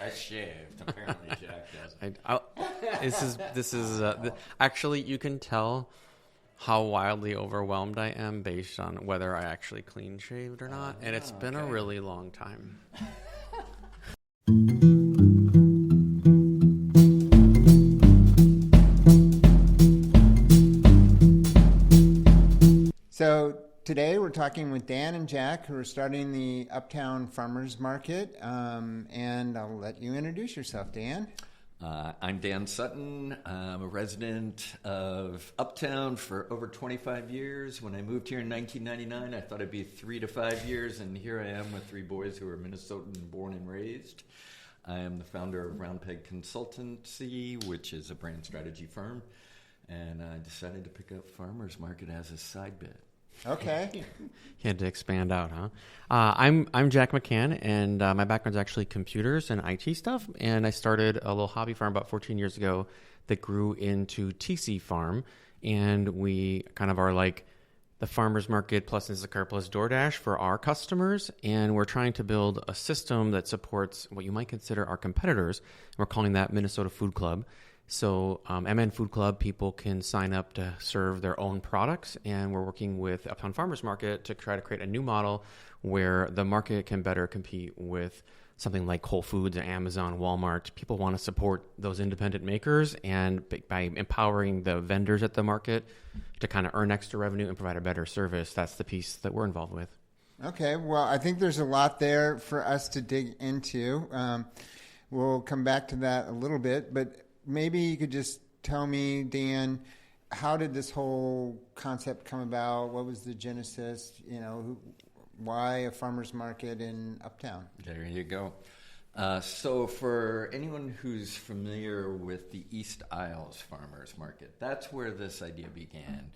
I shaved. Apparently, Jack doesn't. Actually, you can tell how wildly overwhelmed I am based on whether I actually clean shaved or not, and it's been a really long time. So today we're talking with Dan and Jack, who are starting the Uptown Farmers Market, and I'll let you introduce yourself, Dan. I'm Dan Sutton. I'm a resident of Uptown for over 25 years. When I moved here in 1999, I thought it'd be 3 to 5 years, and here I am with 3 boys who are Minnesotan born and raised. I am the founder of Peg Consultancy, which is a brand strategy firm, and I decided to pick up Farmers Market as a side bit. Okay. You had to expand out, huh? I'm Jack McCann, and my background is actually computers and IT stuff. And I started a little hobby farm about 14 years ago that grew into TC Farm. And we kind of are like the farmers market plus Instacart plus DoorDash for our customers. And we're trying to build a system that supports what you might consider our competitors. We're calling that Minnesota Food Club. So MN Food Club, people can sign up to serve their own products, and we're working with Uptown Farmers Market to try to create a new model where the market can better compete with something like Whole Foods, Amazon, Walmart. People want to support those independent makers, and by empowering the vendors at the market to kind of earn extra revenue and provide a better service, that's the piece that we're involved with. Okay, well, I think there's a lot there for us to dig into. We'll come back to that a little bit, but maybe you could just tell me, Dan, how did this whole concept come about? What was the genesis? Why a farmer's market in Uptown? There you go. So for anyone who's familiar with the East Isles Farmers Market, that's where this idea began.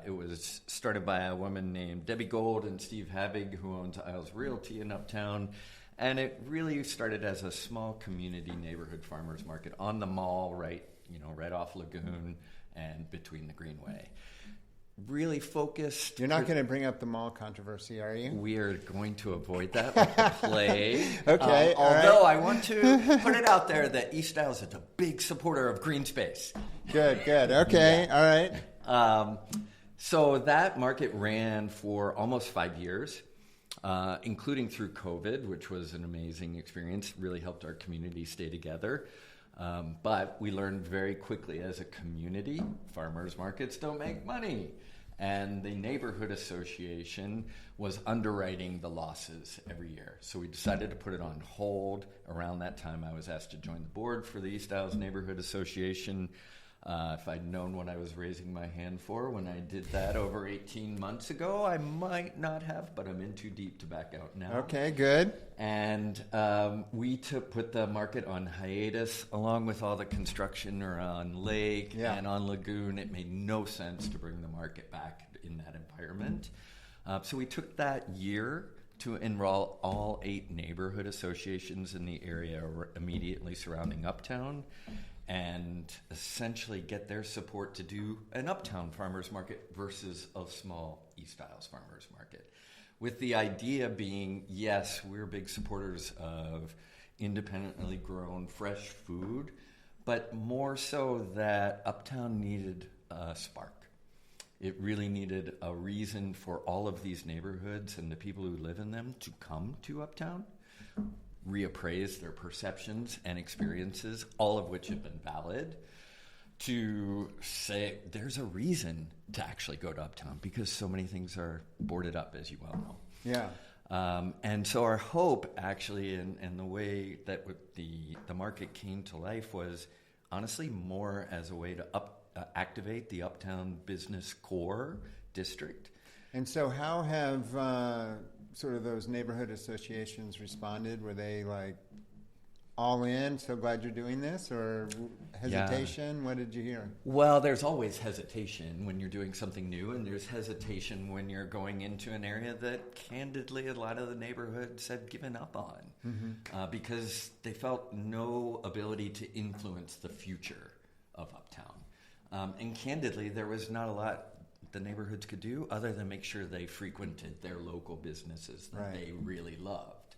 It was started by a woman named Debbie Gold and Steve Habig, who owns Isles Realty in Uptown. And it really started as a small community neighborhood farmers market on the mall, right off Lagoon and between the Greenway. Really focused. You're not going to bring up the mall controversy, are you? We are going to avoid that with the play. Okay. Although I want to put it out there that East Isles is a big supporter of green space. Good. Okay. Yeah. All right. So that market ran for almost 5 years. Including through COVID, which was an amazing experience, really helped our community stay together. But we learned very quickly as a community, farmers markets don't make money. And the neighborhood association was underwriting the losses every year. So we decided to put it on hold. Around that time, I was asked to join the board for the East Isles Neighborhood Association. If I'd known what I was raising my hand for when I did that over 18 months ago, I might not have, but I'm in too deep to back out now. Okay, good. And we put the market on hiatus along with all the construction around Lake and on Lagoon. It made no sense to bring the market back in that environment. So we took that year to enroll all 8 neighborhood associations in the area immediately surrounding Uptown, and essentially get their support to do an Uptown farmers market versus a small East Isles farmers market. With the idea being, yes, we're big supporters of independently grown fresh food, but more so that Uptown needed a spark. It really needed a reason for all of these neighborhoods and the people who live in them to come to Uptown, reappraise their perceptions and experiences, all of which have been valid, to say there's a reason to actually go to Uptown because so many things are boarded up, as you well know. Yeah. And so our hope, actually, and the way that the market came to life was honestly more as a way to activate the Uptown business core district. And so how have sort of those neighborhood associations responded? Were they like all in, so glad you're doing this, or hesitation? Yeah. What did you hear? Well, there's always hesitation when you're doing something new, and there's hesitation when you're going into an area that candidly a lot of the neighborhoods had given up on because they felt no ability to influence the future of Uptown. And candidly, there was not a lot the neighborhoods could do other than make sure they frequented their local businesses that they really loved.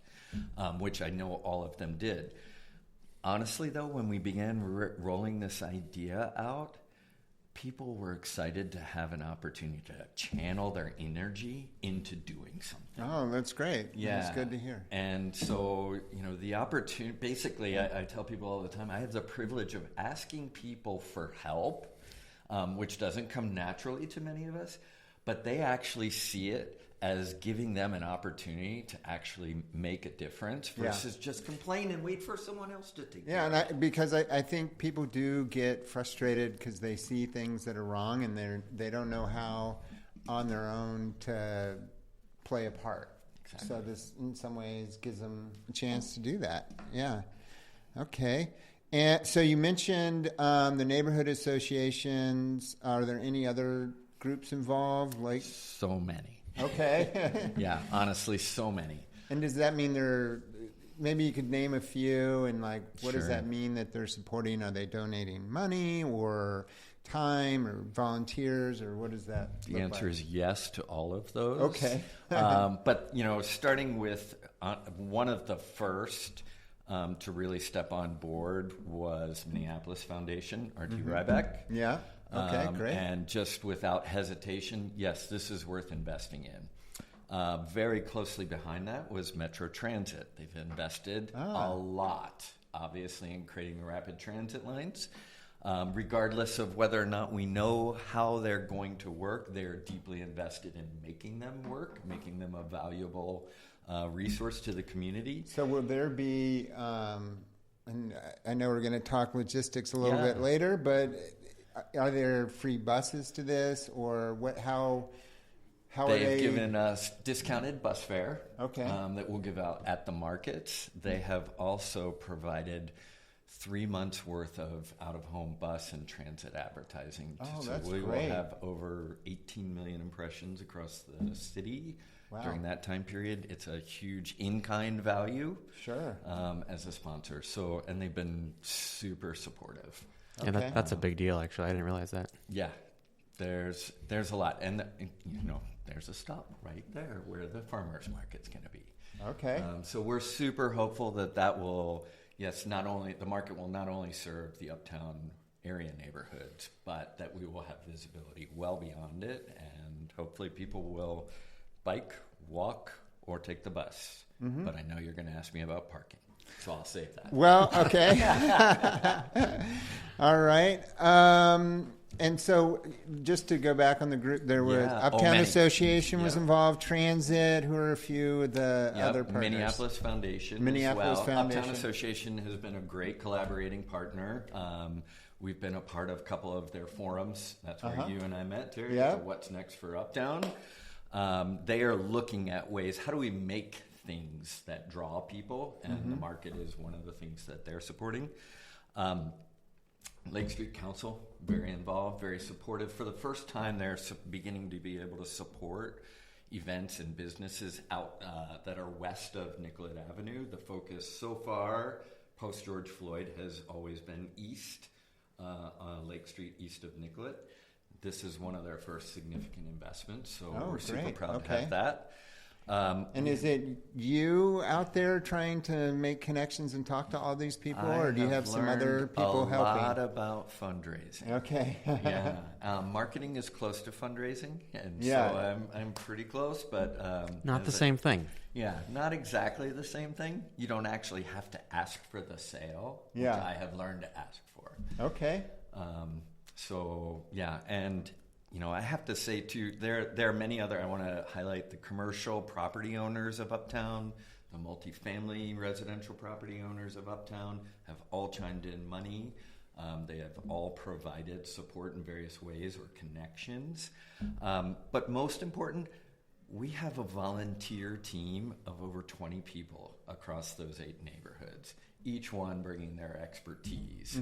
which I know all of them did. Honestly, though, when we began rolling this idea out, people were excited to have an opportunity to channel their energy into doing something. Oh, that's great. Yeah. That's good to hear. And so, the opportunity, basically, I tell people all the time, I have the privilege of asking people for help, which doesn't come naturally to many of us, but they actually see it as giving them an opportunity to actually make a difference versus just complain and wait for someone else to take care of it. Because I think people do get frustrated because they see things that are wrong and they don't know how on their own to play a part. Exactly. So this, in some ways, gives them a chance to do that. Yeah. Okay. And so you mentioned the neighborhood associations. Are there any other groups involved? So many. Okay. Yeah, honestly, so many. And does that mean maybe you could name a few and what does that mean that they're supporting? Are they donating money or time or volunteers or what does that The answer is yes to all of those. Okay. But, starting with one of the first to really step on board was Minneapolis Foundation, R.T. Ryback. Yeah. Okay, great. And just without hesitation, yes, this is worth investing in. Very closely behind that was Metro Transit. They've invested a lot, obviously, in creating the rapid transit lines. Regardless of whether or not we know how they're going to work, they're deeply invested in making them work, making them a valuable resource to the community. So will there be, and I know we're going to talk logistics a little bit later, but are there free buses to this, or what? How are they? They've given us discounted bus fare. Okay. That we'll give out at the markets. They have also provided 3 months worth of out-of-home bus and transit advertising. Oh, so that's we great. will have over 18 million impressions across the city. Wow. During that time period. It's a huge in-kind value. Sure. As a sponsor. So, and they've been super supportive. Yeah, that's a big deal, actually. I didn't realize that. Yeah, there's a lot. And, there's a stop right there where the farmers market's going to be. Okay. So we're super hopeful that will, the market will not only serve the Uptown area neighborhoods, but that we will have visibility well beyond it. And hopefully people will bike, walk, or take the bus. Mm-hmm. But I know you're going to ask me about parking. So I'll save that. Well, okay. All right. And so just to go back on the group, there was Uptown Association was involved, Transit, who are a few of the other partners? Minneapolis Foundation Uptown Association has been a great collaborating partner. We've been a part of a couple of their forums. That's where you and I met, Terry. Yeah. So what's next for Uptown? They are looking at ways, how do we make things that draw people, and the market is one of the things that they're supporting. Lake Street Council, very involved, very supportive. For the first time, they're beginning to be able to support events and businesses out that are west of Nicollet Avenue. The focus so far, post George Floyd, has always been east, on Lake Street, east of Nicollet. This is one of their first significant investments, so we're super proud to have that. And is it you out there trying to make connections and talk to all these people, or do you have some other people helping? A lot about fundraising. Okay. Yeah, marketing is close to fundraising, and so I'm pretty close, but not the same thing. Yeah, not exactly the same thing. You don't actually have to ask for the sale, which I have learned to ask for. Okay. And I have to say too, there are many other. I want to highlight the commercial property owners of Uptown, the multifamily residential property owners of Uptown have all chimed in money. They have all provided support in various ways or connections. But most important, we have a volunteer team of over 20 people across those 8 neighborhoods, each one bringing their expertise.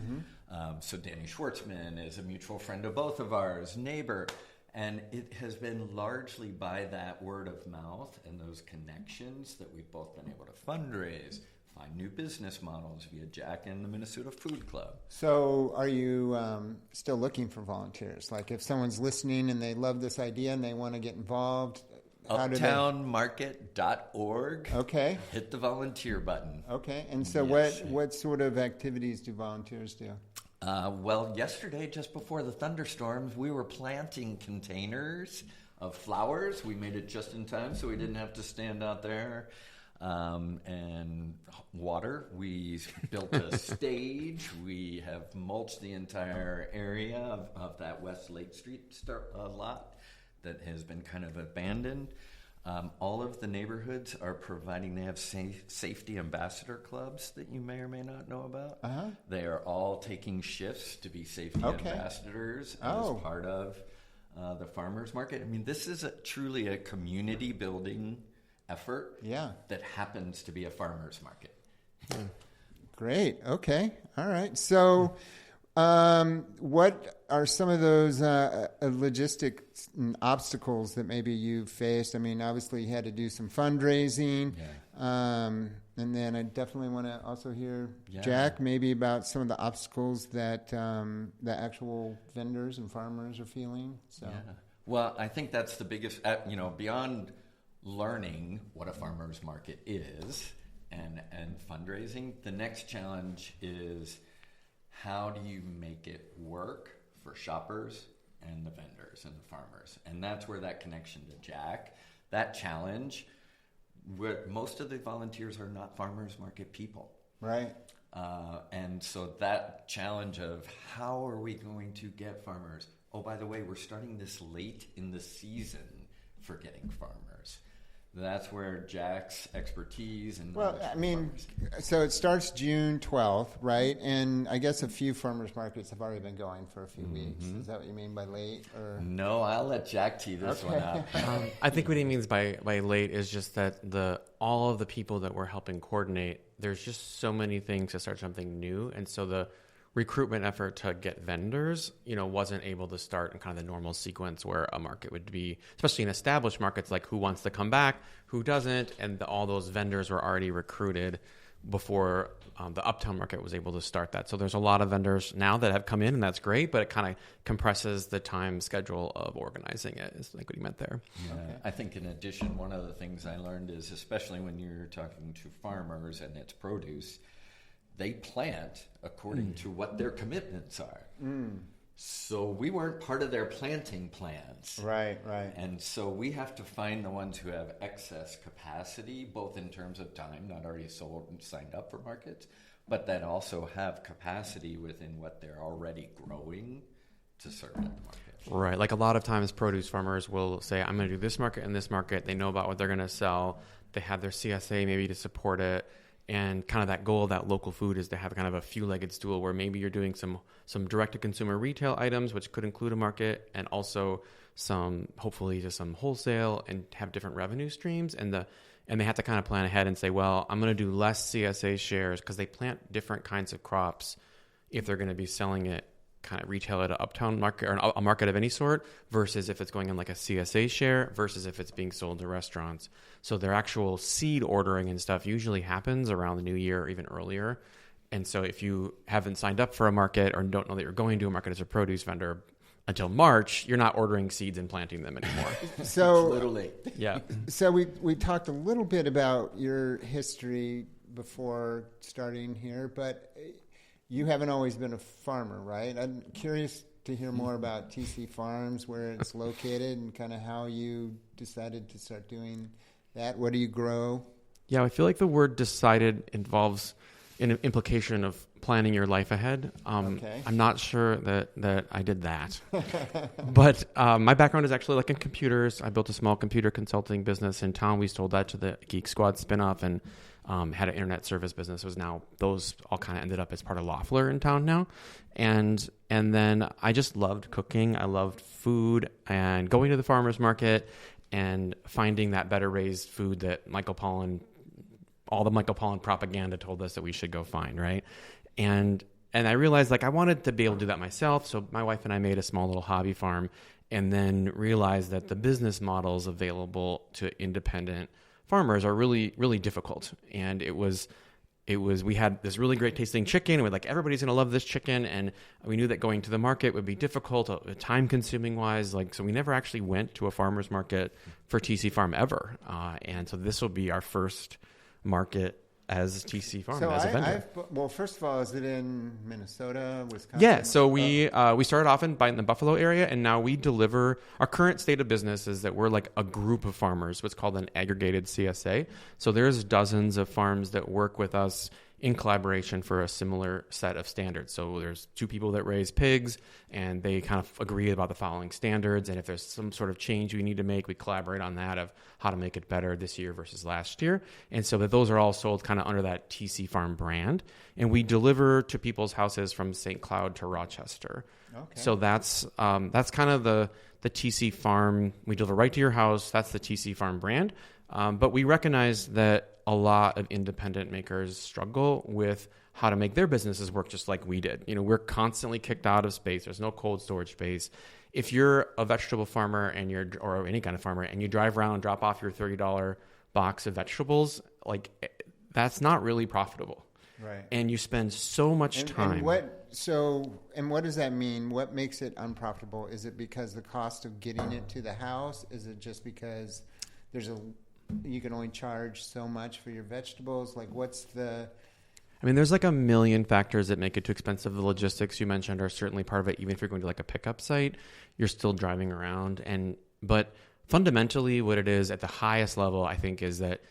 So Danny Schwartzman is a mutual friend of both of ours, neighbor, and it has been largely by that word of mouth and those connections that we've both been able to fundraise, find new business models via Jack and the Minnesota Food Club. So are you still looking for volunteers? Like if someone's listening and they love this idea and they want to get involved, Uptownmarket.org. Okay. Hit the volunteer button. Okay. And so what sort of activities do volunteers do? Well, yesterday, just before the thunderstorms, we were planting containers of flowers. We made it just in time, so we didn't have to stand out there. And water. We built a stage. We have mulched the entire area of that West Lake Street lot that has been kind of abandoned. All of the neighborhoods are providing, they have safety ambassador clubs that you may or may not know about. Uh-huh. They are all taking shifts to be safety ambassadors as part of the farmers market. I mean, this is truly a community building effort that happens to be a farmers market. Great. Okay. All right. So what are some of those logistics and obstacles that maybe you faced? I mean, obviously you had to do some fundraising. And then I definitely want to also hear, Jack, maybe about some of the obstacles that the actual vendors and farmers are feeling. So. Yeah. Well, I think that's the biggest, beyond learning what a farmer's market is and fundraising, the next challenge is how do you make it work for shoppers and the vendors and the farmers? And that's where that connection to Jack, that challenge, where most of the volunteers are not farmers market people. Right. And so that challenge of how are we going to get farmers? Oh, by the way, we're starting this late in the season for getting farmers. That's where Jack's expertise and so it starts June 12th, right? And I guess a few farmers markets have already been going for a few weeks. Is that what you mean by late? Or no, I'll let Jack tee this one up. I think what he means by late is just that all of the people that we're helping coordinate, there's just so many things to start something new, and so the recruitment effort to get vendors, wasn't able to start in kind of the normal sequence where a market would be, especially in established markets, like who wants to come back, who doesn't, and all those vendors were already recruited before the Uptown market was able to start that. So there's a lot of vendors now that have come in, and that's great, but it kind of compresses the time schedule of organizing it, is like what he meant there. Yeah. Okay. I think in addition, one of the things I learned is, especially when you're talking to farmers and it's produce, they plant according to what their commitments are. So we weren't part of their planting plans. Right. And so we have to find the ones who have excess capacity, both in terms of time, not already sold and signed up for markets, but that also have capacity within what they're already growing to serve that market. Right. Like a lot of times produce farmers will say, I'm going to do this market and this market. They know about what they're going to sell. They have their CSA maybe to support it. And kind of that goal of that local food is to have kind of a few-legged stool where maybe you're doing some direct-to-consumer retail items, which could include a market, and also hopefully just some wholesale, and have different revenue streams. And they have to kind of plan ahead and say, well, I'm going to do less CSA shares because they plant different kinds of crops if they're going to be selling it kind of retail at an Uptown market or a market of any sort versus if it's going in like a CSA share versus if it's being sold to restaurants. So their actual seed ordering and stuff usually happens around the new year or even earlier. And so if you haven't signed up for a market or don't know that you're going to a market as a produce vendor until March, you're not ordering seeds and planting them anymore. So it's a little late. Yeah. So we talked a little bit about your history before starting here, but you haven't always been a farmer, right? I'm curious to hear more about TC Farms, where it's located, and kind of how you decided to start doing that. What do you grow? Yeah, I feel like the word decided involves an implication of planning your life ahead. Okay. I'm not sure that I did that. But my background is actually like in computers. I built a small computer consulting business in town. We sold that to the Geek Squad spinoff and had an internet service business. Those all kind of ended up as part of Loeffler in town now. And then I just loved cooking. I loved food and going to the farmer's market and finding that better raised food that all the Michael Pollan propaganda told us that we should go find, right? And I realized I wanted to be able to do that myself. So my wife and I made a small little hobby farm, and then realized that the business models available to independent farmers are really, really difficult. And it was we had this really great tasting chicken. We're like, everybody's going to love this chicken. And we knew that going to the market would be difficult, time consuming wise. Like, so we never actually went to a farmer's market for TC Farm ever. And so this will be our first market as TC Farm, as a vendor. Well, first of all, is it in Minnesota, Wisconsin? Yeah, so we started off in the Buffalo area, and now we deliver. Our current state of business is that we're like a group of farmers, what's called an aggregated CSA. So there's dozens of farms that work with us in collaboration for a similar set of standards. So there's 2 people that raise pigs, and they kind of agree about the following standards. And if there's some sort of change we need to make, we collaborate on that of how to make it better this year versus last year. And so that those are all sold kind of under that TC Farm brand. And we deliver to people's houses from St. Cloud to Rochester. Okay. So that's kind of the TC Farm. We deliver right to your house. That's the TC Farm brand. But we recognize that a lot of independent makers struggle with how to make their businesses work just like we did. You know, we're constantly kicked out of space. There's no cold storage space. If you're a vegetable farmer or any kind of farmer, and you drive around and drop off your $30 box of vegetables, like, that's not really profitable. Right. And you spend so much time. And what does that mean? What makes it unprofitable? Is it because the cost of getting it to the house? Is it just because you can only charge so much for your vegetables? Like, there's like a million factors that make it too expensive. The logistics you mentioned are certainly part of it. Even if you're going to like a pickup site, you're still driving around. But fundamentally what it is at the highest level, I think, is that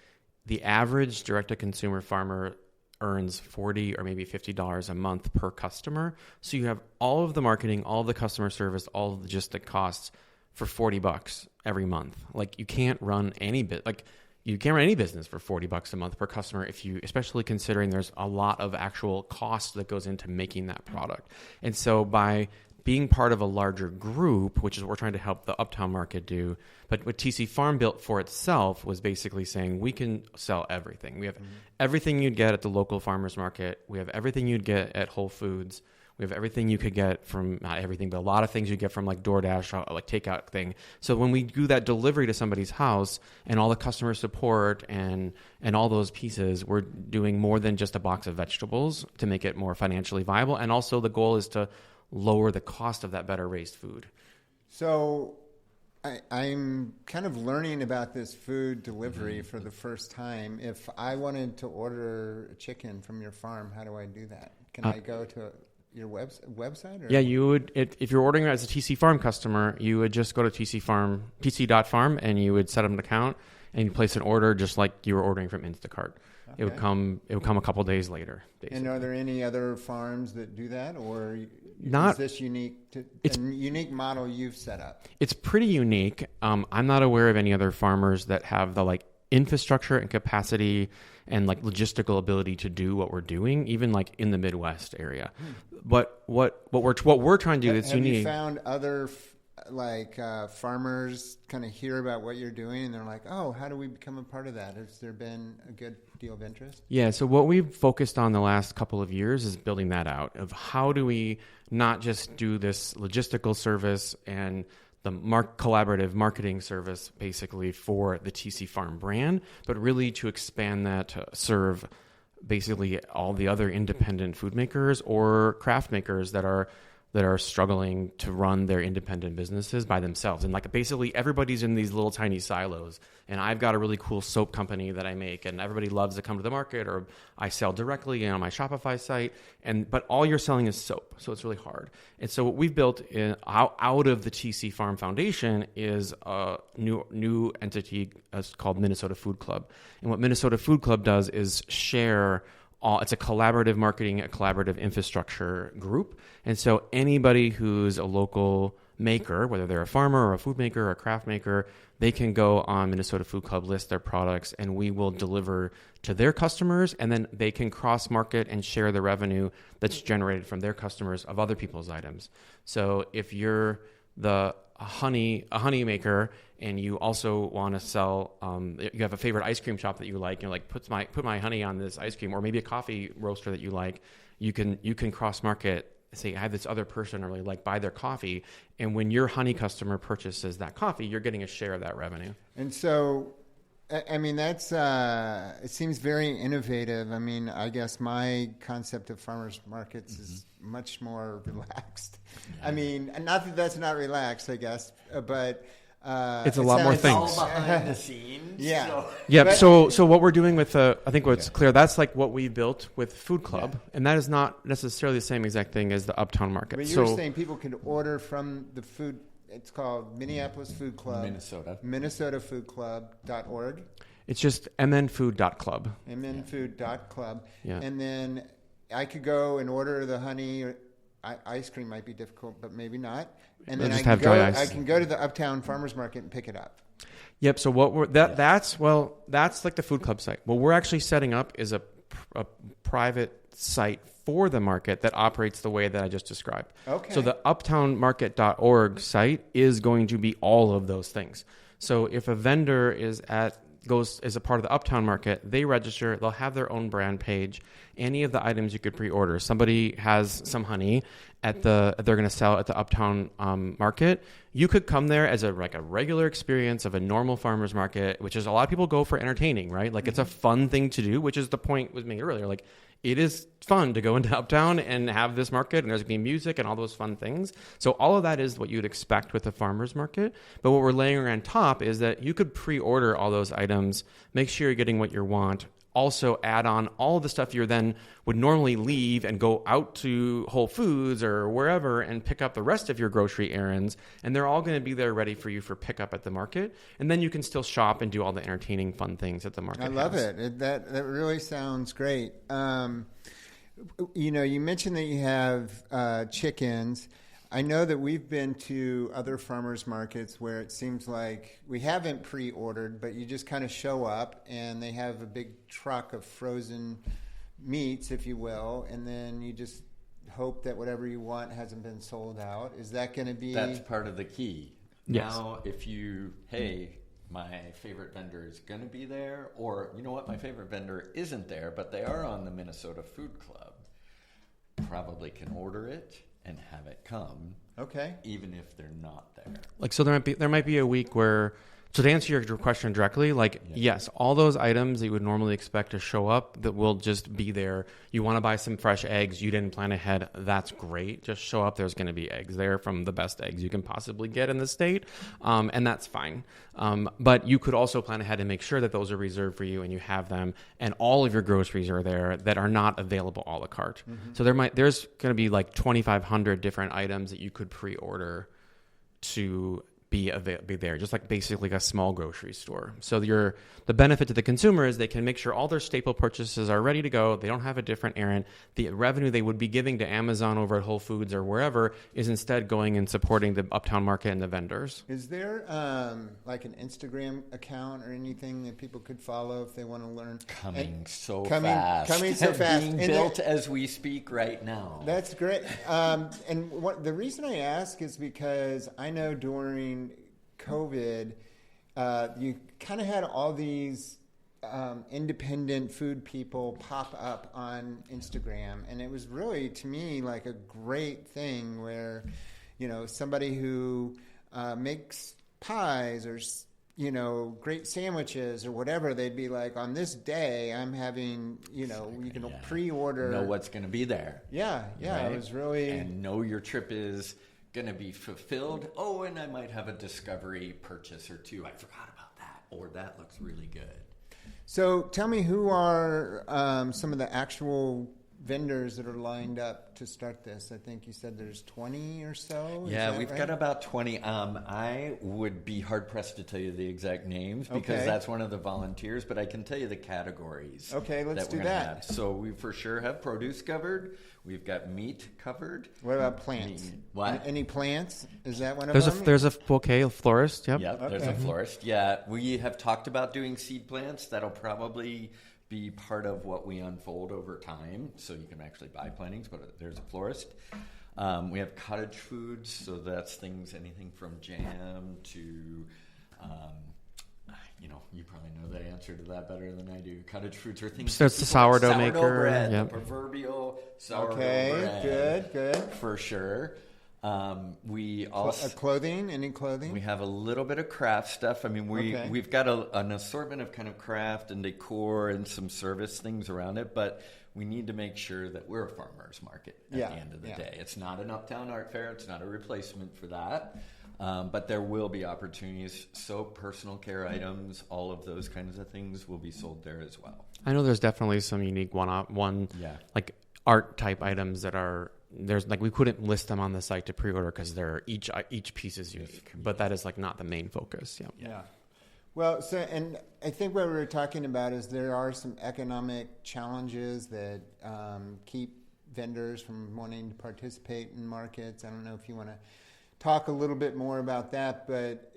the average direct-to-consumer farmer earns $40 or maybe $50 a month per customer. So you have all of the marketing, all of the customer service, all of the logistic costs for $40 every month. Like, you can't run any business for $40 a month per customer, especially considering there's a lot of actual cost that goes into making that product. And so by being part of a larger group, which is what we're trying to help the Uptown market do, but what TC Farm built for itself was basically saying, we can sell everything. We have everything you'd get at the local farmer's market. We have everything you'd get at Whole Foods. We have everything you could get from, not everything, but a lot of things you get from like DoorDash, like takeout thing. So when we do that delivery to somebody's house and all the customer support and all those pieces, we're doing more than just a box of vegetables to make it more financially viable. And also the goal is to lower the cost of that better raised food. So I'm kind of learning about this food delivery for the first time. If I wanted to order a chicken from your farm, how do I do that? Can I go to your website? Or? Yeah, you would. If you're ordering as a TC Farm customer, you would just go to tc.farm, and you would set up an account, and you place an order just like you were ordering from Instacart. Okay. It would come a couple days later. Basically. And are there any other farms that do that, or is this unique unique model you've set up? It's pretty unique. I'm not aware of any other farmers that have the like infrastructure and capacity and like logistical ability to do what we're doing, even like in the Midwest area. But what we're trying to do that's unique. Have you found other farmers kind of hear about what you're doing and they're like, oh, how do we become a part of that? Has there been a good deal of interest? Yeah, so what we've focused on the last couple of years is building that out of how do we not just do this logistical service and the collaborative marketing service basically for the TC Farm brand, but really to expand that to serve basically all the other independent food makers or craft makers that are struggling to run their independent businesses by themselves. And like basically everybody's in these little tiny silos. And I've got a really cool soap company that I make and everybody loves to come to the market, or I sell directly on my Shopify site. But all you're selling is soap. So it's really hard. And so what we've built out of the TC Farm Foundation is a new entity called Minnesota Food Club. And what Minnesota Food Club does is share it's a collaborative marketing, a collaborative infrastructure group. And so anybody who's a local maker, whether they're a farmer or a food maker or a craft maker, they can go on Minnesota Food Club, list their products, and we will deliver to their customers. And then they can cross-market and share the revenue that's generated from their customers of other people's items. So if you're a honey maker and you also want to sell, you have a favorite ice cream shop that you like, you're like, put my honey on this ice cream, or maybe a coffee roaster that you like, you can cross-market, say, I have this other person I really like, buy their coffee, and when your honey customer purchases that coffee, you're getting a share of that revenue. And so I mean, that's it seems very innovative. I mean, I guess my concept of farmers markets is much more relaxed. Yeah. I mean, not that that's not relaxed, I guess, but it's a lot more things. It's all behind the scenes. Yeah. So. Yep. So what we're doing with I think what's clear, that's like what we built with Food Club, and that is not necessarily the same exact thing as the Uptown Market. But you were saying people can order from the food. It's called Minneapolis Food Club. MinnesotaFoodClub.org. It's just mnfood.club. mnfood.club. Yeah. And then I could go and order the honey. Ice cream might be difficult, but maybe not. And then I can go to the Uptown Farmers Market and pick it up. Yep. So what that's like the Food Club site. What we're actually setting up is a private site for the market that operates the way that I just described. Okay. So the uptownmarket.org site is going to be all of those things. So if a vendor goes as a part of the Uptown Market, they register, they'll have their own brand page. Any of the items you could pre-order. Somebody has some honey they're going to sell at the Uptown Market. You could come there as a regular experience of a normal farmer's market, which is a lot of people go for entertaining, right? Like it's a fun thing to do, which is the point was made earlier. Like it is fun to go into Uptown and have this market, and there's going to be music and all those fun things. So all of that is what you'd expect with a farmer's market. But what we're layering on top is that you could pre-order all those items, make sure you're getting what you want, also add on all of the stuff you then would normally leave and go out to Whole Foods or wherever and pick up the rest of your grocery errands. And they're all going to be there ready for you for pickup at the market. And then you can still shop and do all the entertaining fun things at the market. I love it. That really sounds great. You mentioned that you have chickens. I know that we've been to other farmers markets where it seems like we haven't pre-ordered, but you just kind of show up and they have a big truck of frozen meats, if you will, and then you just hope that whatever you want hasn't been sold out. Is that going to be... That's part of the key. Yes. Now, if my favorite vendor is going to be there, or you know what, my favorite vendor isn't there, but they are on the Minnesota Food Club, probably can order it and have it come. Okay. Even if they're not there. Like, so there might be a week where, so to answer your question directly, yes, all those items that you would normally expect to show up that will just be there. You want to buy some fresh eggs, you didn't plan ahead, that's great. Just show up, there's going to be eggs there from the best eggs you can possibly get in the state, and that's fine. But you could also plan ahead and make sure that those are reserved for you and you have them, and all of your groceries are there that are not available a la carte. Mm-hmm. So there's going to be like 2,500 different items that you could pre-order to be there, just like basically a small grocery store. So the benefit to the consumer is they can make sure all their staple purchases are ready to go. They don't have a different errand. The revenue they would be giving to Amazon over at Whole Foods or wherever is instead going and supporting the Uptown Market and the vendors. Is there like an Instagram account or anything that people could follow if they want to learn? Coming so fast. Being built as we speak right now. That's great. And the reason I ask is because I know during COVID, you kind of had all these independent food people pop up on Instagram, and it was really, to me, like a great thing where, somebody who makes pies or great sandwiches or whatever, they'd be like, on this day I'm having, you can pre-order. Know what's going to be there. Yeah, right? It was really... And know your trip is going to be fulfilled. Oh, and I might have a discovery purchase or two. I forgot about that. Or that looks really good. So tell me, who are some of the actual vendors that are lined up to start this? I think you said there's 20 or so. Yeah, we've got about 20. I would be hard-pressed to tell you the exact names because that's one of the volunteers, but I can tell you the categories. Okay, let's do that. So we for sure have produce covered. We've got meat covered. What about plants? Any plants? Is that one of them? There's a bouquet, a florist. Yep. Yeah, there's a florist. Yeah, we have talked about doing seed plants. That'll probably be part of what we unfold over time, so you can actually buy plantings, but there's a florist. We have cottage foods, so that's anything from jam to, you probably know the answer to that better than I do. Cottage foods are things. So it's the sourdough maker. Bread, yep. The proverbial sourdough bread. Good. For sure. We also clothing. Any clothing? We have a little bit of craft stuff. I mean, we've got an assortment of kind of craft and decor and some service things around it, but we need to make sure that we're a farmer's market at the end of the day. It's not an Uptown Art Fair. It's not a replacement for that. But there will be opportunities. Soap, personal care items, all of those kinds of things will be sold there as well. I know there's definitely some unique like art type items that are there's like we couldn't list them on the site to pre-order because they're each piece is unique, but that is like not the main focus. Yeah. Well, so and I think what we were talking about is there are some economic challenges that keep vendors from wanting to participate in markets. I don't know if you want to talk a little bit more about that, but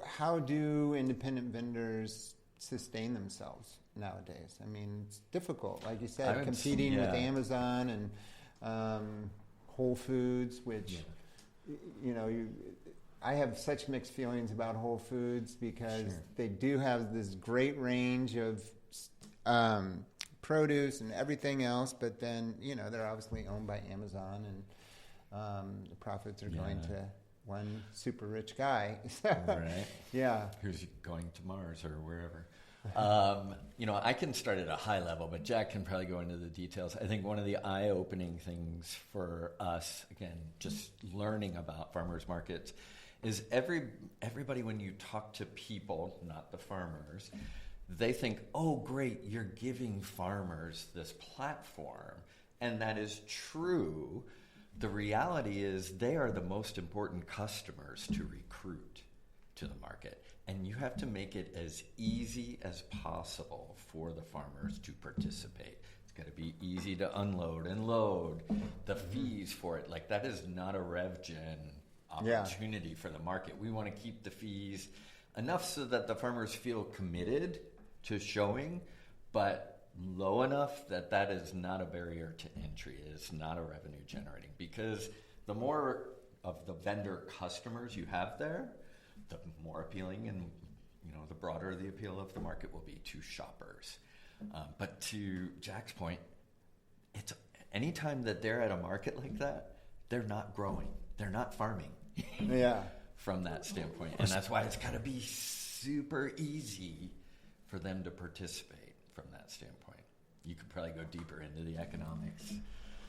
how do independent vendors sustain themselves nowadays? I mean, it's difficult, like you said, competing with Amazon and Whole Foods, which I have such mixed feelings about Whole Foods because they do have this great range of produce and everything else, but then they're obviously owned by Amazon, and the profits are going to one super rich guy. Right. Yeah. Who's going to Mars or wherever. I can start at a high level, but Jack can probably go into the details. I think one of the eye-opening things for us, again, just learning about farmers markets, is everybody, when you talk to people, not the farmers, they think, oh, great, you're giving farmers this platform. And that is true. The reality is they are the most important customers to recruit to the market. And you have to make it as easy as possible for the farmers to participate. It's got to be easy to unload and load. The fees for it, like that is not a rev gen opportunity for the market. We want to keep the fees enough so that the farmers feel committed to showing, but low enough that that is not a barrier to entry. It is not a revenue generating, because the more of the vendor customers you have there, the more appealing and the broader the appeal of the market will be to shoppers. But to Jack's point, it's anytime that they're at a market like that, they're not growing, they're not farming. From that standpoint, and that's why it's got to be super easy for them to participate from that standpoint. You could probably go deeper into the economics.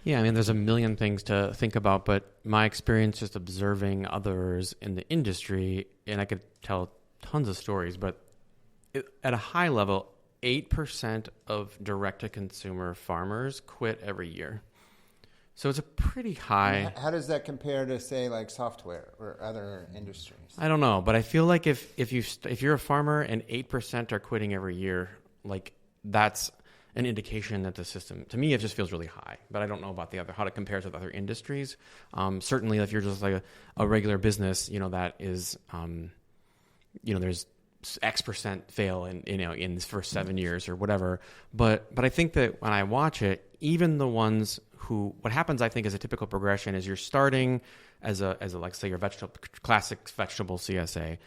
Yeah, I mean, there's a million things to think about, but my experience just observing others in the industry, and I could tell tons of stories, but at a high level, 8% of direct-to-consumer farmers quit every year. So it's a pretty high... How does that compare to, say, like software or other industries? I don't know, but I feel like if you're a farmer and 8% are quitting every year, like that's an indication that the system, to me, it just feels really high. But I don't know about how it compares with other industries. Certainly, if you're just like a regular business, that is, there's X% fail in the first 7 years or whatever. But I think that when I watch it, even the ones what happens, I think, is a typical progression is you're starting as a like say your classic vegetable CSA.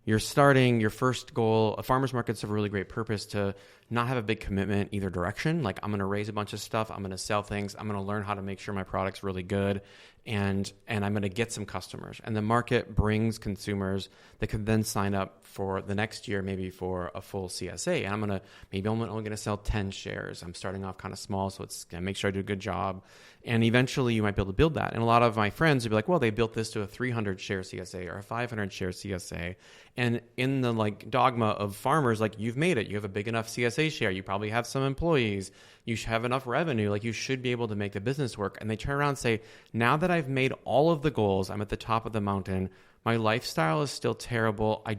You're starting your first goal. A farmer's market's have a really great purpose to not have a big commitment either direction. Like I'm going to raise a bunch of stuff. I'm going to sell things. I'm going to learn how to make sure my product's really good. And I'm going to get some customers. And the market brings consumers that can then sign up for the next year, maybe for a full CSA. And I'm only going to sell 10 shares. I'm starting off kind of small, so it's going to make sure I do a good job. And eventually you might be able to build that. And a lot of my friends would be like, well, they built this to a 300 share CSA or a 500 share CSA. And in the like dogma of farmers, like you've made it. You have a big enough CSA share. You probably have some employees. You should have enough revenue. Like you should be able to make the business work. And they turn around and say, now that I've made all of the goals, I'm at the top of the mountain. My lifestyle is still terrible. I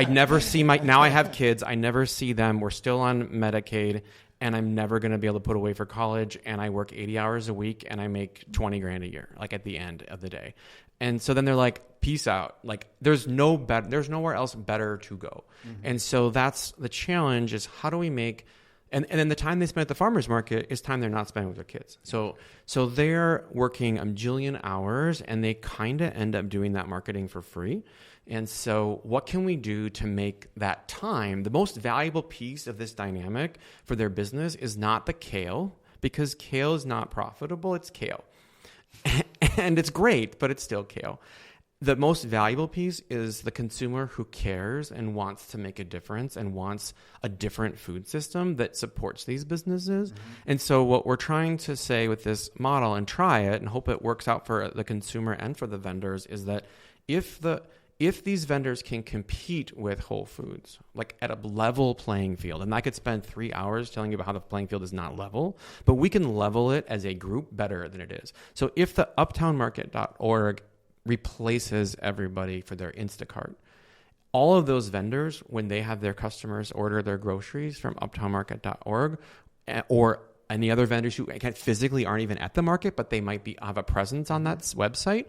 never see now I have kids. I never see them. We're still on Medicaid. And I'm never going to be able to put away for college. And I work 80 hours a week and I make $20,000 a year, like at the end of the day. And so then they're like, peace out. Like there's nowhere else better to go. Mm-hmm. And so that's the challenge is how do we make, and then the time they spend at the farmer's market is time they're not spending with their kids. So they're working a jillion hours and they kind of end up doing that marketing for free. And so what can we do to make that time, the most valuable piece of this dynamic for their business is not the kale, because kale is not profitable, it's kale. and it's great, but it's still kale. The most valuable piece is the consumer who cares and wants to make a difference and wants a different food system that supports these businesses. Mm-hmm. And so what we're trying to say with this model, and try it and hope it works out for the consumer and for the vendors, is that if these vendors can compete with Whole Foods, like at a level playing field, and I could spend 3 hours telling you about how the playing field is not level, but we can level it as a group better than it is. So if the uptownmarket.org replaces everybody for their Instacart, all of those vendors, when they have their customers order their groceries from uptownmarket.org, or any other vendors who physically aren't even at the market, but they might have a presence on that website,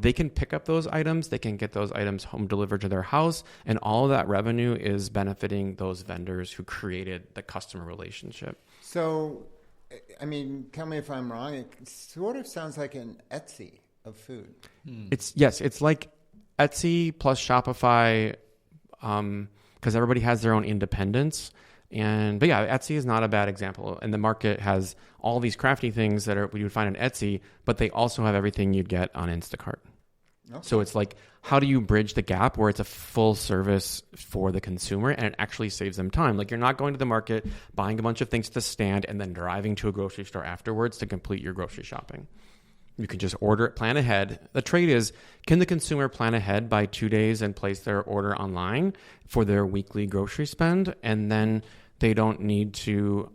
they can pick up those items, they can get those items home delivered to their house, and all of that revenue is benefiting those vendors who created the customer relationship. So, I mean, tell me if I'm wrong, it sort of sounds like an Etsy of food. It's like Etsy plus Shopify, because everybody has their own independence. But yeah, Etsy is not a bad example. And the market has all these crafty things that you would find on Etsy, but they also have everything you'd get on Instacart. Okay. So it's like, how do you bridge the gap where it's a full service for the consumer and it actually saves them time? Like, you're not going to the market, buying a bunch of things to stand, and then driving to a grocery store afterwards to complete your grocery shopping. You can just order it, plan ahead. The trade is, can the consumer plan ahead by 2 days and place their order online for their weekly grocery spend? And then they don't need to,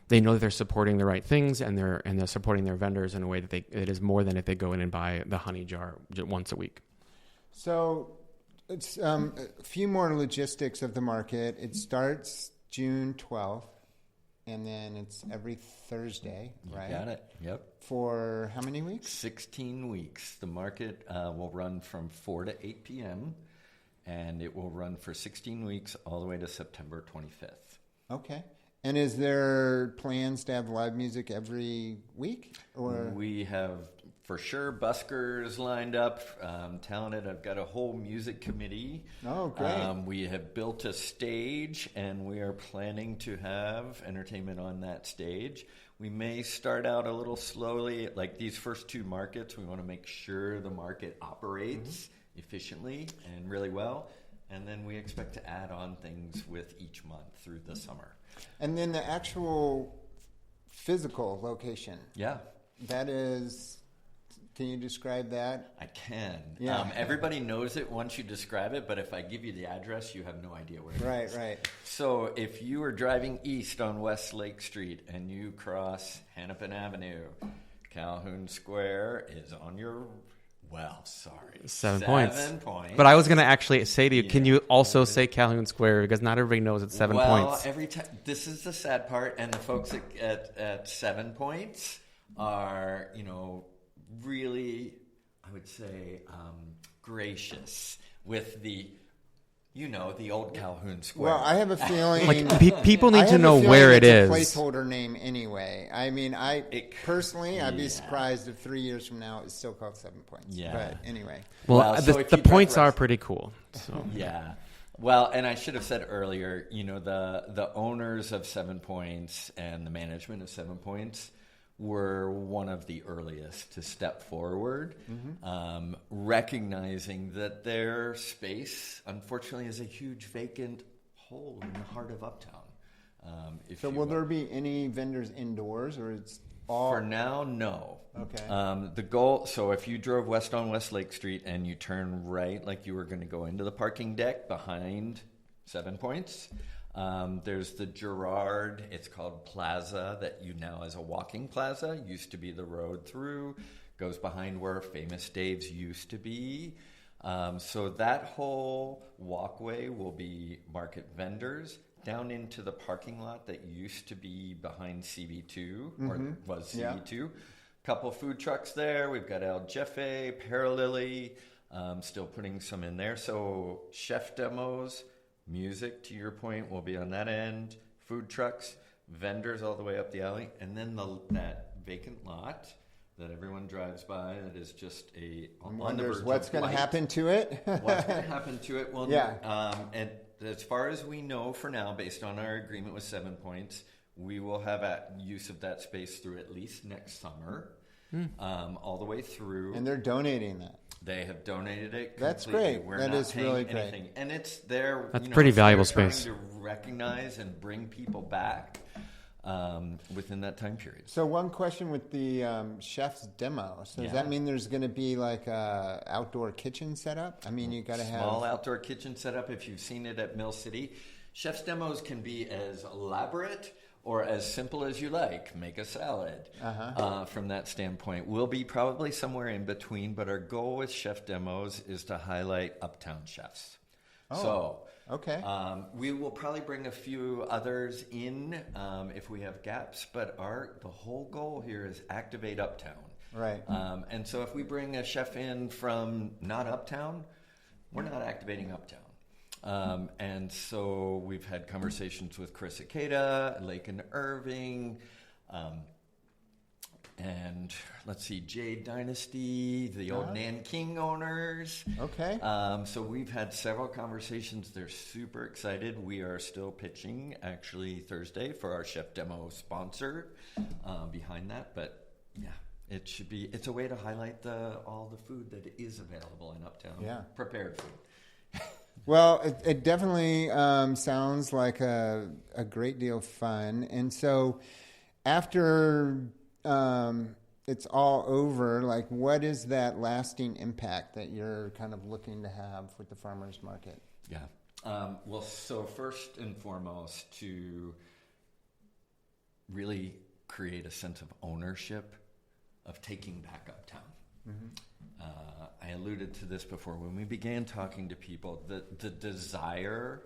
they know that they're supporting the right things, and they're supporting their vendors in a way that it is more than if they go in and buy the honey jar once a week. So it's a few more logistics of the market. It starts June 12th. And then it's every Thursday, right? You got it. Yep. For how many weeks? 16 weeks. The market will run from 4 to 8 p.m., and it will run for 16 weeks all the way to September 25th. Okay. And is there plans to have live music every week? Or we have, for sure, buskers lined up, talented. I've got a whole music committee. Oh, great. We have built a stage, and we are planning to have entertainment on that stage. We may start out a little slowly, like these first two markets. We want to make sure the market operates efficiently and really well. And then we expect to add on things with each month through the summer. And then the actual physical location. Yeah. That is, can you describe that? I can. Yeah. Everybody knows it once you describe it, but if I give you the address, you have no idea where it is. Right. So if you are driving east on West Lake Street and you cross Hennepin Avenue, Calhoun Square is on your... Well, sorry. 7 points. 7 points. But I was going to actually say to you, can you also say Calhoun Square? Because not everybody knows it's 7 points. Well, every time. This is the sad part. And the folks at 7 points are, really, I would say, gracious with the... the old Calhoun Square. Well, I have a feeling... people need to know where it is. It's a placeholder name anyway. I mean, I'd be surprised if 3 years from now it's still called 7 points. Yeah. But anyway. Well, the points are pretty cool. So. Yeah. Well, and I should have said earlier, the owners of 7 Points and the management of 7 Points were one of the earliest to step forward, recognizing that their space, unfortunately, is a huge vacant hole in the heart of Uptown. So will there be any vendors indoors, or it's all... For now, no. Okay. The goal, so if you drove west on West Lake Street and you turn right like you were going to go into the parking deck behind 7 Points... there's the Girard, it's called Plaza, that now is a walking plaza. Used to be the road through, goes behind where Famous Dave's used to be. So that whole walkway will be market vendors down into the parking lot that used to be behind CB2, or was CB2. Yeah. Couple food trucks there. We've got El Jefe, Paralily, still putting some in there. So chef demos... Music, to your point, will be on that end. Food trucks, vendors all the way up the alley. And then that vacant lot that everyone drives by that is just wonders what's going to happen to it. What's going to happen to it? Well, yeah. And as far as we know for now, based on our agreement with 7 Points, we will have use of that space through at least next summer. all the way through. And they're donating that. They have donated it completely. That's great. We're That not is paying really great. anything. And it's there. That's pretty valuable trying space. to recognize and bring people back within that time period. So one question with the chef's demo. So does that mean there's going to be like a outdoor kitchen setup? I mean, you got to have small outdoor kitchen setup. If you've seen it at Mill City, chef's demos can be as elaborate or as simple as you like. Make a salad. From that standpoint, we'll be probably somewhere in between. But our goal with chef demos is to highlight uptown chefs. Okay. We will probably bring a few others in if we have gaps, but the whole goal here is activate Uptown. Right. And so if we bring a chef in from not Uptown, we're not activating Uptown. And so we've had conversations with Chris Ikeda, Lake and Irving, and let's see, Jade Dynasty, the old Nanking owners. Okay. So we've had several conversations. They're super excited. We are still pitching, actually, Thursday for our chef demo sponsor behind that. But yeah, it's a way to highlight all the food that is available in Uptown. Yeah. Prepared food. Well, it definitely sounds like a great deal of fun. And so after it's all over, like what is that lasting impact that you're kind of looking to have with the farmers market? Yeah. Well, so first and foremost, to really create a sense of ownership of taking back Uptown. I alluded to this before. When we began talking to people, the desire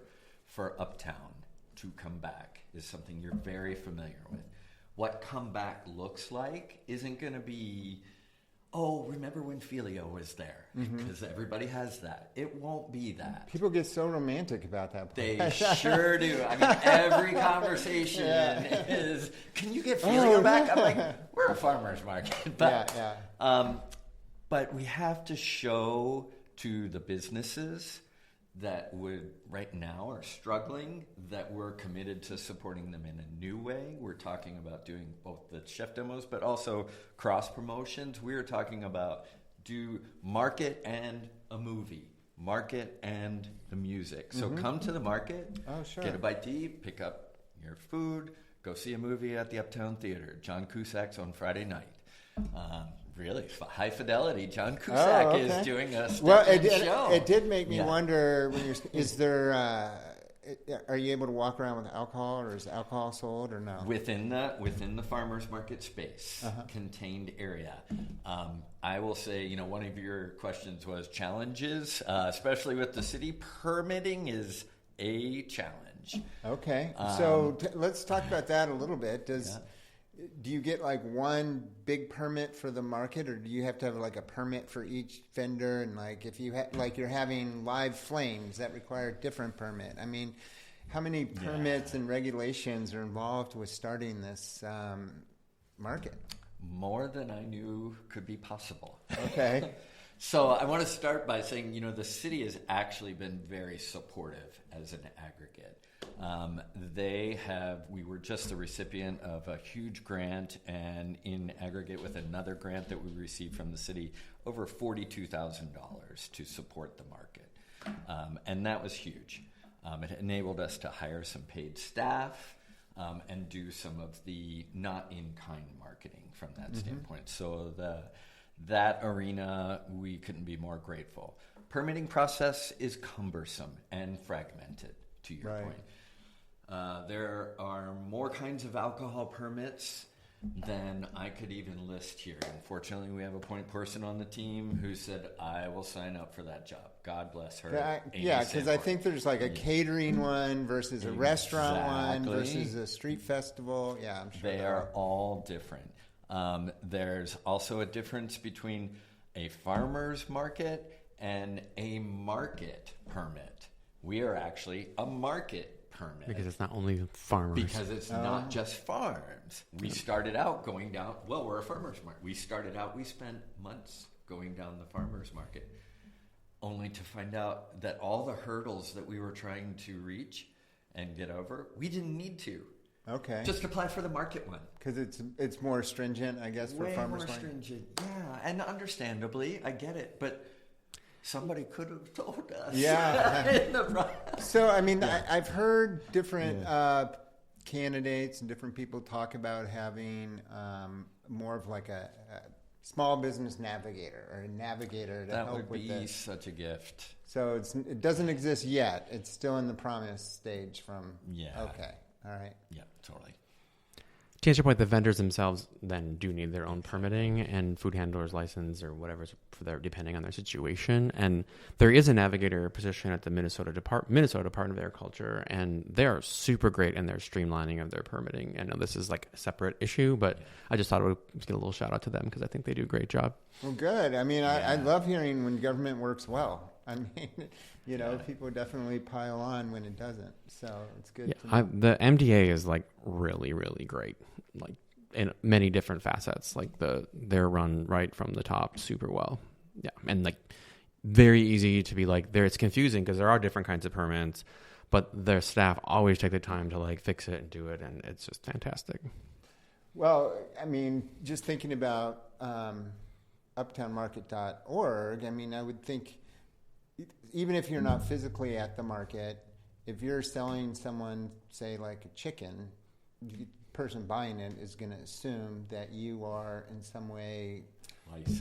for Uptown to come back is something you're very familiar with. What comeback looks like isn't going to be, remember when Filio was there? Because everybody has that. It won't be that. People get so romantic about that place. They sure do. I mean, every conversation is, can you get Filio back? I'm like, we're a farmer's market. But, but we have to show to the businesses that right now are struggling, that we're committed to supporting them in a new way. We're talking about doing both the chef demos, but also cross promotions. We're talking about do market and a movie, market and the music. So come to the market, get a bite to eat, pick up your food, go see a movie at the Uptown Theater. John Cusack's on Friday night. Really high fidelity. John Cusack is doing a show. It did make me wonder. Is there? Are you able to walk around with alcohol, or is alcohol sold, or no? Within the farmers market space, contained area. I will say, one of your questions was challenges, especially with the city. Permitting is a challenge. Okay, so let's talk about that a little bit. Do you get like one big permit for the market, or do you have to have like a permit for each vendor? And like if you like you're having live flames, that require a different permit. I mean, how many permits and regulations are involved with starting this market? More than I knew could be possible. Okay. So I want to start by saying, the city has actually been very supportive as an aggregate. We were just the recipient of a huge grant, and in aggregate with another grant that we received from the city, over $42,000 to support the market. And that was huge. It enabled us to hire some paid staff and do some of the not-in-kind marketing from that standpoint. So that arena, we couldn't be more grateful. Permitting process is cumbersome and fragmented, to your point. There are more kinds of alcohol permits than I could even list here. Unfortunately, we have a point person on the team who said, I will sign up for that job. God bless her. Because I think there's like a catering one versus a restaurant one versus a street festival. Yeah, I'm sure. They are all different. There's also a difference between a farmer's market and a market permit. We are actually a market permit. Because it's not only farmers. Because it's not just farms. We started out going down, we're a farmer's market. We spent months going down the farmer's market, only to find out that all the hurdles that we were trying to reach and get over, we didn't need to. Okay. Just apply for the market one. Because it's more stringent, I guess, for Way farmers more market. stringent. Yeah, and understandably, I get it, but somebody could have told us. Yeah. In the process. So, I mean, I've heard different candidates and different people talk about having more of like a small business navigator or a navigator to help with this. That would be such a gift. So it doesn't exist yet. It's still in the promise stage from... Yeah. Okay. All right. Yeah, totally. To answer your point, the vendors themselves then do need their own permitting and food handler's license or whatever for their, depending on their situation. And there is a navigator position at the Minnesota Department of Agriculture, and they're super great in their streamlining of their permitting. I know this is like a separate issue, but I just thought I would get a little shout out to them because I think they do a great job. Well, good. I mean, I love hearing when government works well. I mean, people definitely pile on when it doesn't. So it's good. Yeah, the MDA is like really, really great, like in many different facets. Like they're run right from the top super well. Yeah, and like very easy to be like there. It's confusing because there are different kinds of permits, but their staff always take the time to like fix it and do it, and it's just fantastic. Well, I mean, just thinking about uptownmarket.org, I mean, I would think even if you're not physically at the market, if you're selling someone, say, like a chicken, the person buying it is going to assume that you are in some way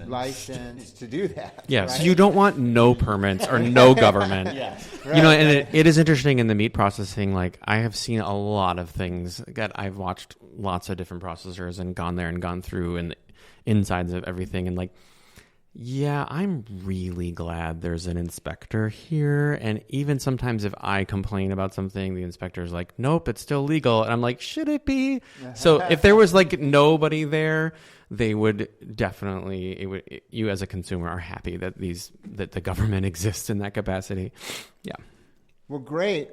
licensed to do that. Yeah, right? so you don't want no permits or no government. Yes. Right, You know, and it is interesting in the meat processing. Like, I have seen a lot of things that I've watched lots of different processors and gone there and gone through and the insides of everything. And like, yeah, I'm really glad there's an inspector here. And even sometimes if I complain about something, the inspector's like, nope, it's still legal. And I'm like, should it be? So if there was like nobody there, they would definitely, you as a consumer are happy that the government exists in that capacity. Yeah. Well, great.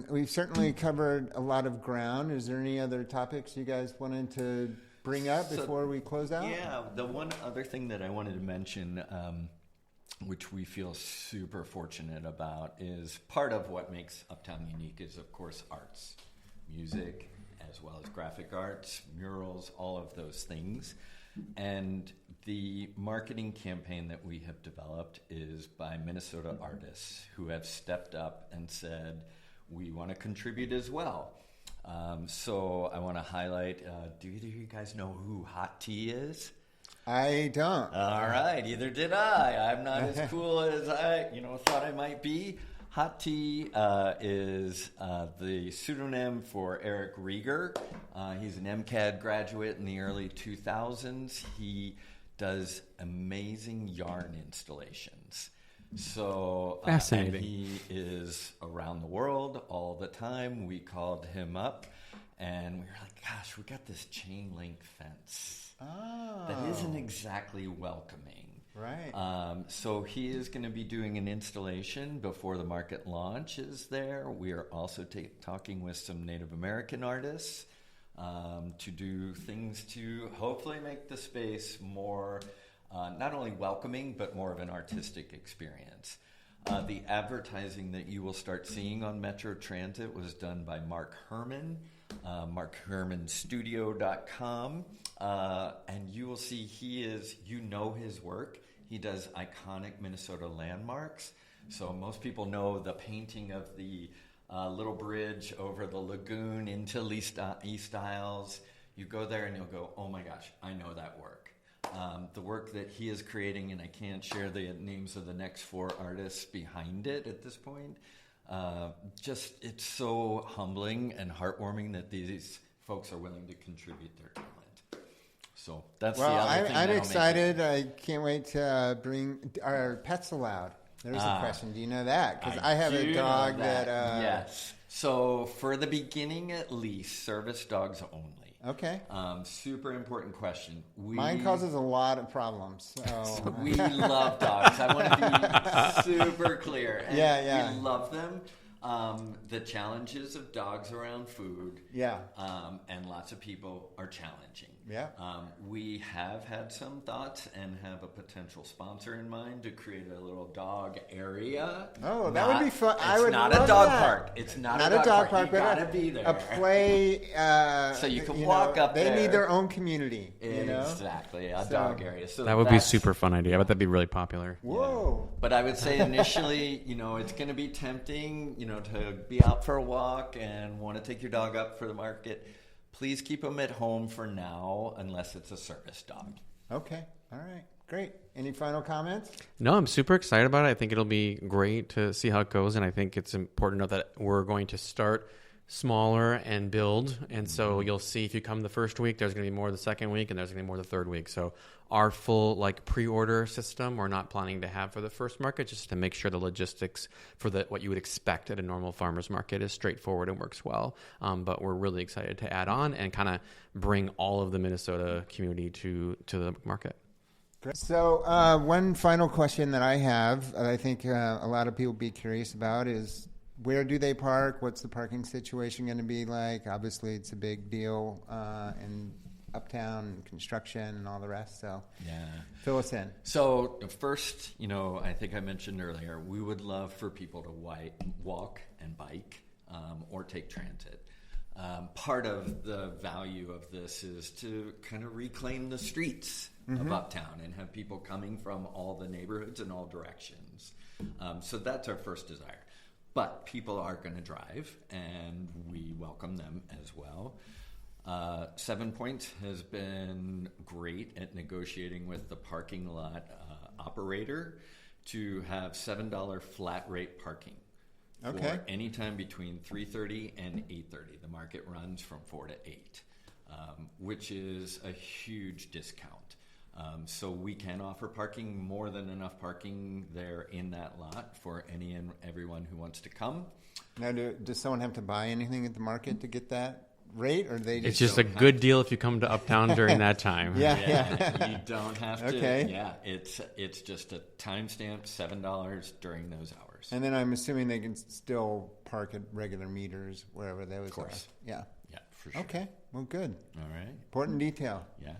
We've certainly covered a lot of ground. Is there any other topics you guys wanted to bring up before we close out? Yeah, the one other thing that I wanted to mention, which we feel super fortunate about, is part of what makes Uptown unique is, of course, arts, music, as well as graphic arts, murals, all of those things. And the marketing campaign that we have developed is by Minnesota artists who have stepped up and said, we want to contribute as well. So I want to highlight, do either of you guys know who Hot Tea is? I don't. All right, either did I. I'm not as cool as I thought I might be. Hot Tea is the pseudonym for Eric Rieger. He's an MCAD graduate in the early 2000s. He does amazing yarn installations. So fascinating. And he is around the world all the time. We called him up and we were like, gosh, we got this chain link fence that isn't exactly welcoming. Right. So he is going to be doing an installation before the market launches there. We are also talking with some Native American artists to do things to hopefully make the space more not only welcoming, but more of an artistic experience. The advertising that you will start seeing on Metro Transit was done by Mark Herman, markhermanstudio.com. And you will see his work. He does iconic Minnesota landmarks. So most people know the painting of the little bridge over the lagoon into East Isles. You go there and you'll go, oh my gosh, I know that work. The work that he is creating, and I can't share the names of the next 4 artists behind it at this point. It's so humbling and heartwarming that these folks are willing to contribute their talent. So that's the other thing. I'm excited. I can't wait to bring our pets allowed. There's a question. Do you know that? Because I have a dog that yes. So for the beginning, at least, service dogs only. Okay. Super important question. Mine causes a lot of problems. So. We love dogs. I want to be super clear. And yeah. We love them. The challenges of dogs around food. Yeah. And lots of people are challenging. Yeah. We have had some thoughts and have a potential sponsor in mind to create a little dog area. Oh, that would be fun. It's not a dog park. It's not a dog park. You but gotta be there. A play. So you can walk up there. They need their own community. Exactly, a dog area. So that would be a super fun idea. I bet that'd be really popular. Whoa. Yeah. But I would say initially, it's going to be tempting, to be out for a walk and want to take your dog up for the market. Please keep them at home for now, unless it's a service dog. Okay. All right. Great. Any final comments? No, I'm super excited about it. I think it'll be great to see how it goes. And I think it's important to know that we're going to start smaller and build. And so you'll see if you come the first week, there's going to be more the second week, and there's going to be more the third week. So our full pre-order system, we're not planning to have for the first market, just to make sure the logistics for what you would expect at a normal farmer's market is straightforward and works well. But we're really excited to add on and kind of bring all of the Minnesota community to the market. So one final question that I have, I think a lot of people be curious about is, where do they park? What's the parking situation going to be like? Obviously, it's a big deal in Uptown and construction and all the rest. So fill us in. So first, I think I mentioned earlier, we would love for people to walk and bike or take transit. Part of the value of this is to kind of reclaim the streets of Uptown and have people coming from all the neighborhoods in all directions. So that's our first desire. But people are going to drive, and we welcome them as well. 7 Points has been great at negotiating with the parking lot operator to have $7 flat rate parking. For any time between 3:30 and 8:30. The market runs from 4 to 8, which is a huge discount. So we can offer parking, more than enough parking there in that lot for any and everyone who wants to come. Now, does someone have to buy anything at the market to get that rate, or they just? It's just a good deal if you come to Uptown during that time. Yeah, you don't have to. Okay. Yeah, it's just a timestamp, $7 during those hours. And then I'm assuming they can still park at regular meters wherever those are. Of course. Yeah. Yeah, for sure. Okay. Well, good. All right. Important detail. Yeah.